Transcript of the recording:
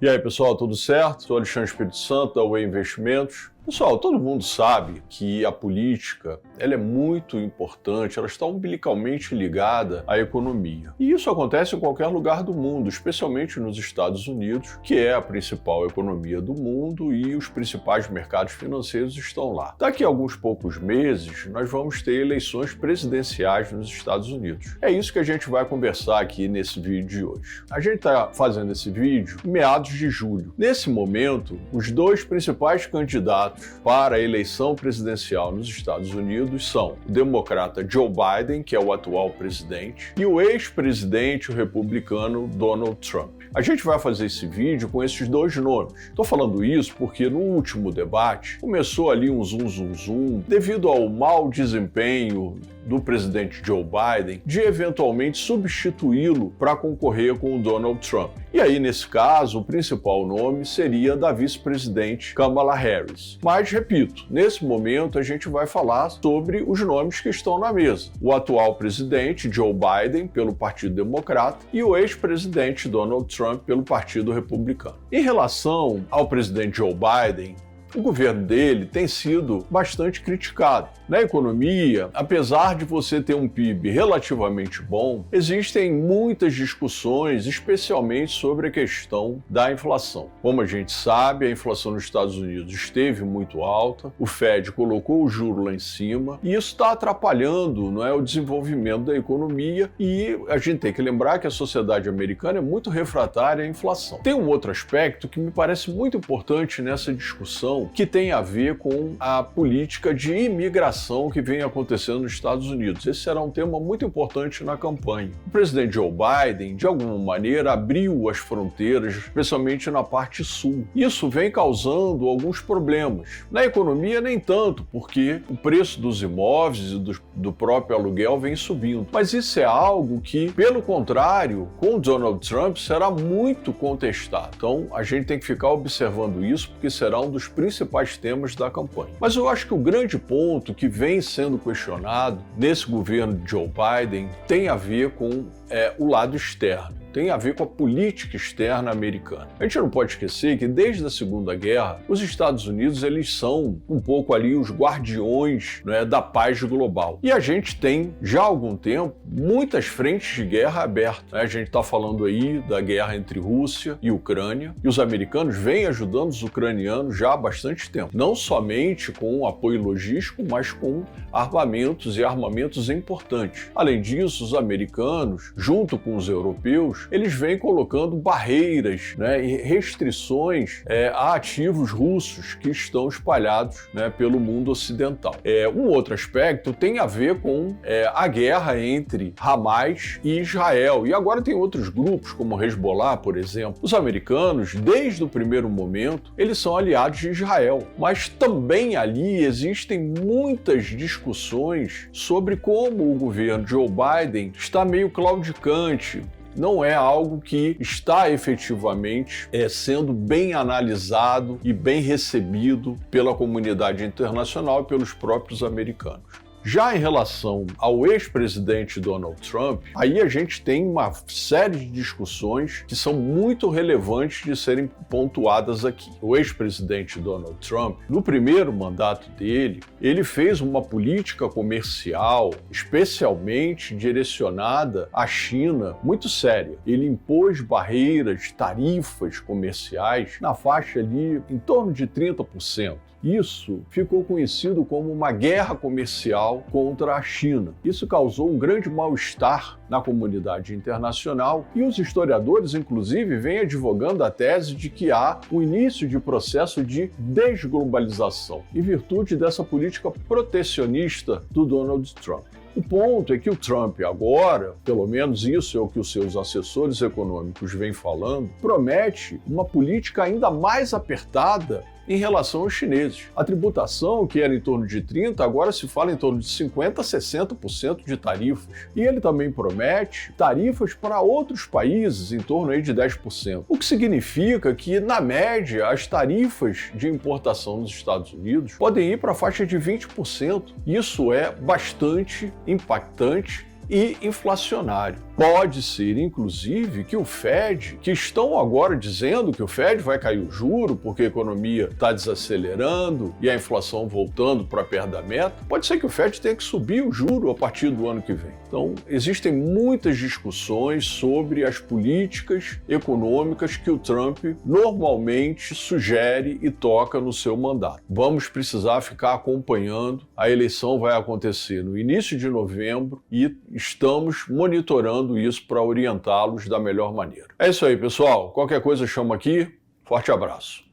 E aí, pessoal, tudo certo? Sou Alexandre Espírito Santo, da Way Investimentos. Pessoal, todo mundo sabe que a política ela é muito importante, ela está umbilicalmente ligada à economia. E isso acontece em qualquer lugar do mundo, especialmente nos Estados Unidos, que é a principal economia do mundo e os principais mercados financeiros estão lá. Daqui a alguns poucos meses, nós vamos ter eleições presidenciais nos Estados Unidos. É isso que a gente vai conversar aqui nesse vídeo de hoje. A gente está fazendo esse vídeo em meados de julho. Nesse momento, os dois principais candidatos para a eleição presidencial nos Estados Unidos são o democrata Joe Biden, que é o atual presidente, e o ex-presidente republicano Donald Trump. A gente vai fazer esse vídeo com esses dois nomes. Estou falando isso porque no último debate começou ali um zum devido ao mau desempenho do presidente Joe Biden de eventualmente substituí-lo para concorrer com o Donald Trump. E aí, nesse caso, o principal nome seria da vice-presidente Kamala Harris. Mas, repito, nesse momento a gente vai falar sobre os nomes que estão na mesa. O atual presidente Joe Biden, pelo Partido Democrata, e o ex-presidente Donald Trump, pelo Partido Republicano. Em relação ao presidente Joe Biden, o governo dele tem sido bastante criticado. Na economia, apesar de você ter um PIB relativamente bom, existem muitas discussões, especialmente sobre a questão da inflação. Como a gente sabe, a inflação nos Estados Unidos esteve muito alta, o Fed colocou o juro lá em cima, e isso está atrapalhando, o desenvolvimento da economia, e a gente tem que lembrar que a sociedade americana é muito refratária à inflação. Tem um outro aspecto que me parece muito importante nessa discussão, que tem a ver com a política de imigração que vem acontecendo nos Estados Unidos. Esse será um tema muito importante na campanha. O presidente Joe Biden, de alguma maneira, abriu as fronteiras, especialmente na parte sul. Isso vem causando alguns problemas. Na economia, nem tanto, porque o preço dos imóveis e do próprio aluguel vem subindo. Mas isso é algo que, pelo contrário, com o Donald Trump, será muito contestado. Então, a gente tem que ficar observando isso, porque será um dos principais temas da campanha. Mas eu acho que o grande ponto que vem sendo questionado nesse governo de Joe Biden tem a ver com o lado externo. Tem a ver com a política externa americana. A gente não pode esquecer que desde a Segunda Guerra, os Estados Unidos eles são um pouco ali os guardiões da paz global. E a gente tem, já há algum tempo, muitas frentes de guerra abertas. A gente está falando aí da guerra entre Rússia e Ucrânia, e os americanos vêm ajudando os ucranianos já há bastante tempo. Não somente com apoio logístico, mas com armamentos e armamentos importantes. Além disso, os americanos, junto com os europeus, eles vêm colocando barreiras e restrições a ativos russos que estão espalhados pelo mundo ocidental. Um outro aspecto tem a ver com a guerra entre Hamas e Israel. E agora tem outros grupos, como o Hezbollah, por exemplo. Os americanos, desde o primeiro momento, eles são aliados de Israel. Mas também ali existem muitas discussões sobre como o governo Joe Biden está meio claudicante. Não é algo que está efetivamente sendo bem analisado e bem recebido pela comunidade internacional e pelos próprios americanos. Já em relação ao ex-presidente Donald Trump, aí a gente tem uma série de discussões que são muito relevantes de serem pontuadas aqui. O ex-presidente Donald Trump, no primeiro mandato dele, ele fez uma política comercial especialmente direcionada à China muito séria. Ele impôs barreiras, tarifas comerciais na faixa ali em torno de 30%. Isso ficou conhecido como uma guerra comercial contra a China. Isso causou um grande mal-estar na comunidade internacional e os historiadores, inclusive, vêm advogando a tese de que há um início de processo de desglobalização em virtude dessa política protecionista do Donald Trump. O ponto é que o Trump agora, pelo menos isso é o que os seus assessores econômicos vêm falando, promete uma política ainda mais apertada em relação aos chineses. A tributação, que era em torno de 30%, agora se fala em torno de 50% a 60% de tarifas. E ele também promete tarifas para outros países em torno aí de 10%. O que significa que, na média, as tarifas de importação nos Estados Unidos podem ir para a faixa de 20%. Isso é bastante impactante e inflacionário. Pode ser, inclusive, que o Fed, que estão agora dizendo que o Fed vai cair o juro porque a economia está desacelerando e a inflação voltando para perto da meta, pode ser que o Fed tenha que subir o juro a partir do ano que vem. Então, existem muitas discussões sobre as políticas econômicas que o Trump normalmente sugere e toca no seu mandato. Vamos precisar ficar acompanhando. A eleição vai acontecer no início de novembro e estamos monitorando isso para orientá-los da melhor maneira. É isso aí, pessoal. Qualquer coisa chama aqui. Forte abraço.